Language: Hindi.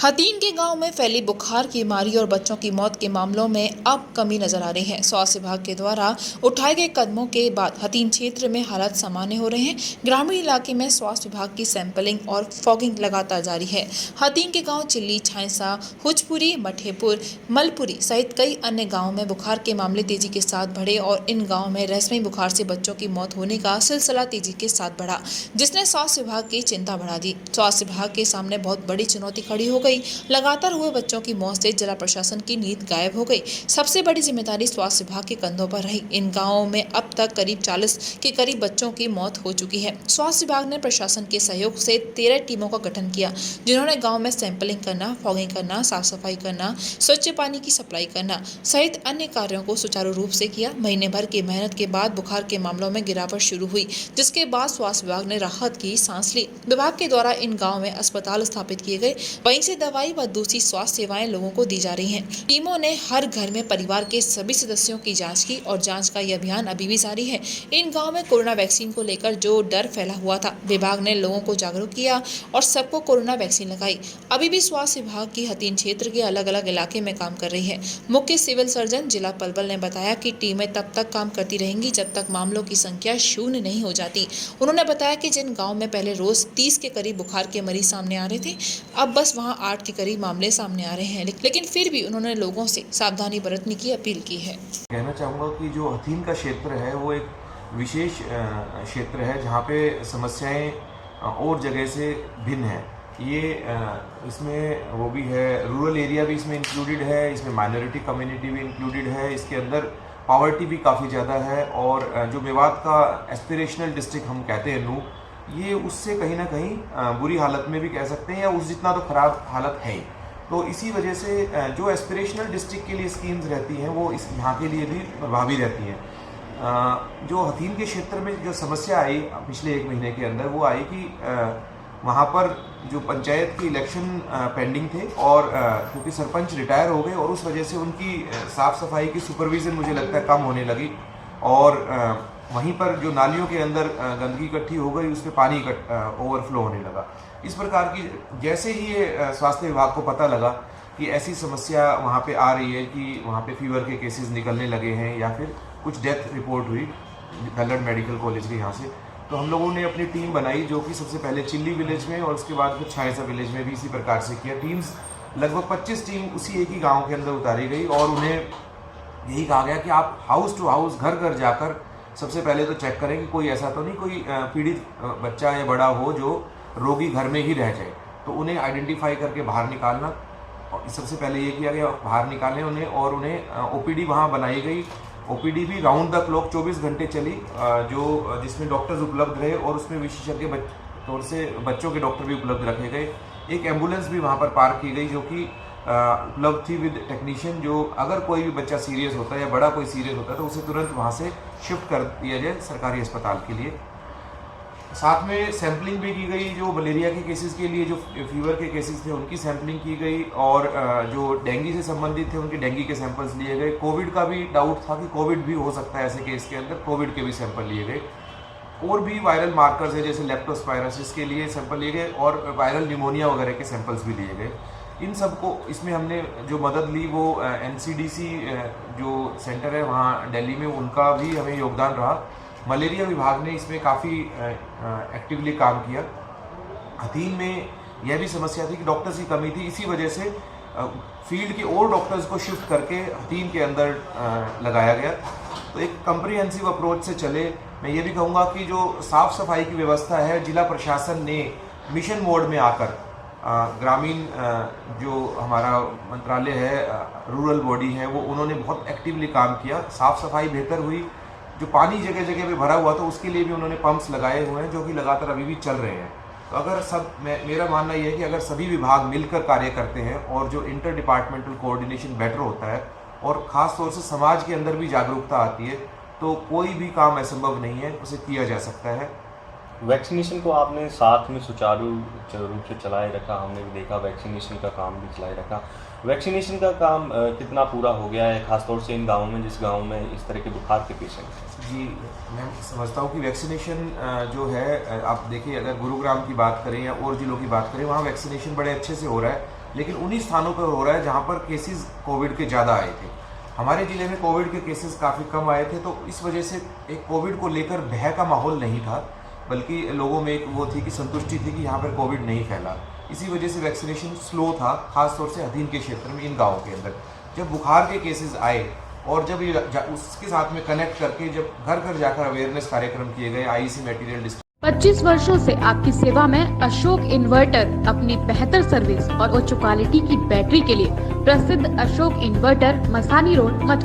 हथीन के गांव में फैली बुखार की बीमारी और बच्चों की मौत के मामलों में अब कमी नजर आ रही है। स्वास्थ्य विभाग के द्वारा उठाए गए कदमों के बाद हथीन क्षेत्र में हालात सामान्य हो रहे हैं। ग्रामीण इलाके में स्वास्थ्य विभाग की सैंपलिंग और फॉगिंग लगातार जारी है। हथीन के गांव चिल्ली, छायसा, हुजपुरी, मठेपुर, मलपुरी सहित कई अन्य गाँव में बुखार के मामले तेजी के साथ बढ़े और इन गाँव में रस्मी बुखार से बच्चों की मौत होने का सिलसिला तेजी के साथ बढ़ा, जिसने स्वास्थ्य विभाग की चिंता बढ़ा दी। स्वास्थ्य विभाग के सामने बहुत बड़ी चुनौती खड़ी हो गई। लगातार हुए बच्चों की मौत से जिला प्रशासन की नींद गायब हो गई। सबसे बड़ी जिम्मेदारी स्वास्थ्य विभाग के कंधों पर रही। इन गांवों में अब तक करीब 40 के करीब बच्चों की मौत हो चुकी है। स्वास्थ्य विभाग ने प्रशासन के सहयोग से 13 टीमों का गठन किया, जिन्होंने गाँव में सैंपलिंग करना, फॉगिंग करना, साफ सफाई करना, स्वच्छ पानी की सप्लाई करना सहित अन्य कार्यों को सुचारू रूप से किया। महीने भर की मेहनत के बाद बुखार के मामलों में गिरावट शुरू हुई, जिसके बाद स्वास्थ्य विभाग ने राहत की सांस ली। विभाग के द्वारा इन गाँव में अस्पताल स्थापित किए गए, वहीं से दवाई व दूसरी स्वास्थ्य सेवाएं लोगों को दी जा रही हैं। टीमों ने हर घर में परिवार के सभी सदस्यों की जांच की और जांच का यह अभियान अभी भी जारी है। इन गांव में कोरोना वैक्सीन को लेकर जो डर फैला हुआ था, विभाग ने लोगों को जागरूक किया और सबको कोरोना वैक्सीन लगाई। अभी भी स्वास्थ्य विभाग की हथीन क्षेत्र के अलग अलग इलाके में काम कर रही है। मुख्य सिविल सर्जन जिला पलवल ने बताया कि टीमें तब तक काम करती रहेंगी जब तक मामलों की संख्या शून्य नहीं हो जाती। उन्होंने बताया कि जिन गाँव में पहले रोज 30 के करीब बुखार के मरीज सामने आ रहे थे, अब बस वहाँ 8 के करीब मामले सामने आ रहे हैं, लेकिन फिर भी उन्होंने लोगों से सावधानी बरतने की अपील की है। कहना चाहूँगा कि जो हथीन का क्षेत्र है वो एक विशेष क्षेत्र है जहाँ पे समस्याएं और जगह से भिन्न है। ये इसमें वो भी है, रूरल एरिया भी इसमें इंक्लूडेड है, इसमें माइनॉरिटी कम्युनिटी भी इंक्लूडेड है, इसके अंदर पॉवर्टी भी काफ़ी ज़्यादा है और जो मेवात का एस्पिरेशनल डिस्ट्रिक्ट हम कहते हैं नू, ये उससे कहीं ना कहीं बुरी हालत में भी कह सकते हैं या उस जितना तो ख़राब हालत है ही। तो इसी वजह से जो एस्पिरेशनल डिस्ट्रिक्ट के लिए स्कीम्स रहती हैं वो इस यहाँ के लिए भी प्रभावी रहती हैं। जो हथीन के क्षेत्र में जो समस्या आई पिछले 1 महीने के अंदर, वो आई कि वहाँ पर जो पंचायत की इलेक्शन पेंडिंग थे और क्योंकि सरपंच रिटायर हो गए और उस वजह से उनकी साफ़ सफाई की सुपरविज़न मुझे लगता है कम होने लगी और वहीं पर जो नालियों के अंदर गंदगी इकट्ठी हो गई, उसमें पानी ओवरफ्लो होने लगा। इस प्रकार की जैसे ही ये स्वास्थ्य विभाग को पता लगा कि ऐसी समस्या वहाँ पे आ रही है कि वहाँ पे फीवर के केसेस निकलने लगे हैं या फिर कुछ डेथ रिपोर्ट हुई दल्लड़ मेडिकल कॉलेज के यहाँ से, तो हम लोगों ने अपनी टीम बनाई जो कि सबसे पहले चिल्ली विलेज में और उसके बाद फिर छायसा विलेज में भी इसी प्रकार से किया। टीम्स लगभग 25 टीम उसी एक ही गाँव के अंदर उतारी गई और उन्हें यही कहा गया कि आप हाउस टू हाउस, घर घर जाकर सबसे पहले तो चेक करें कि कोई ऐसा तो नहीं कोई पीड़ित बच्चा या बड़ा हो जो रोगी घर में ही रह जाए, तो उन्हें आइडेंटिफाई करके बाहर निकालना। और सबसे पहले ये किया गया, बाहर निकालें उन्हें और उन्हें ओपीडी वहाँ बनाई गई। ओपीडी भी राउंड द क्लॉक 24 घंटे चली, जो जिसमें डॉक्टर्स उपलब्ध रहे और उसमें विशेषज्ञ तौर से बच्चों के डॉक्टर भी उपलब्ध रखे गए। एक एम्बुलेंस भी वहाँ पर पार्क की गई जो कि उपलब्ध थी विद टेक्नीशियन, जो अगर कोई भी बच्चा सीरियस होता है या बड़ा कोई सीरियस होता है तो उसे तुरंत वहाँ से शिफ्ट कर दिया जाए सरकारी अस्पताल के लिए। साथ में सैम्पलिंग भी की गई, जो मलेरिया के केसेस के लिए जो फीवर के केसेस थे उनकी सैम्पलिंग की गई और जो डेंगू से संबंधित थे उनके डेंगू के सैंपल्स लिए गए। कोविड का भी डाउट था कि कोविड भी हो सकता है ऐसे केस के अंदर, कोविड के भी सैंपल लिए गए। और भी वायरल मार्कर्स है जैसे लेप्टोस्पायरोसिस के लिए सैंपल लिए गए और वायरल निमोनिया वगैरह के सैंपल्स भी लिए गए। इन सब को इसमें हमने जो मदद ली वो एनसीडीसी जो सेंटर है वहाँ दिल्ली में, उनका भी हमें योगदान रहा। मलेरिया विभाग ने इसमें काफ़ी एक्टिवली काम किया। हथीन में यह भी समस्या थी कि डॉक्टर्स की कमी थी, इसी वजह से फील्ड के और डॉक्टर्स को शिफ्ट करके हथीन के अंदर लगाया गया। तो एक कम्प्रिहेंसिव अप्रोच से चले। मैं ये भी कहूँगा कि जो साफ़ सफाई की व्यवस्था है, जिला प्रशासन ने मिशन मोड में आकर ग्रामीण जो हमारा मंत्रालय है, रूरल बॉडी है, वो उन्होंने बहुत एक्टिवली काम किया। साफ़ सफाई बेहतर हुई। जो पानी जगह जगह पे भरा हुआ था उसके लिए भी उन्होंने पंप्स लगाए हुए हैं जो कि लगातार अभी भी चल रहे हैं। तो अगर मेरा मानना ये है कि अगर सभी विभाग मिलकर कार्य करते हैं और जो इंटर डिपार्टमेंटल कोऑर्डिनेशन बेटर होता है और ख़ास तौर से समाज के अंदर भी जागरूकता आती है, तो कोई भी काम असंभव नहीं है, उसे किया जा सकता है। वैक्सीनेशन को आपने साथ में सुचारू रूप से चलाए रखा, हमने भी देखा वैक्सीनेशन का काम भी चलाए रखा। वैक्सीनेशन का काम कितना पूरा हो गया है, खासतौर से इन गाँवों में जिस गाँव में इस तरह के बुखार के पेशेंट हैं? जी, मैं समझता हूँ कि वैक्सीनेशन जो है, आप देखिए अगर गुरुग्राम की बात करें या और जिलों की बात करें, वहाँ वैक्सीनेशन बड़े अच्छे से हो रहा है। लेकिन उन्हीं स्थानों पर हो रहा है जहाँ पर केसेस कोविड के ज़्यादा आए थे। हमारे ज़िले में कोविड के केसेस काफ़ी कम आए थे, तो इस वजह से एक कोविड को लेकर भय का माहौल नहीं था, बल्कि लोगों में एक वो थी कि संतुष्टि थी कि यहाँ पर कोविड नहीं फैला। इसी वजह से वैक्सीनेशन स्लो था, खासतौर से हथीन के क्षेत्र में, इन गाँवों के अंदर। जब बुखार के केसेस आए और जब ये उसके साथ में कनेक्ट करके जब घर घर जाकर अवेयरनेस कार्यक्रम किए गए, आईईसी मटेरियल 25 वर्षों से आपकी सेवा में अशोक इन्वर्टर अपनी बेहतर सर्विस और उच्च क्वालिटी की बैटरी के लिए प्रसिद्ध अशोक इन्वर्टर, मसानी रोड,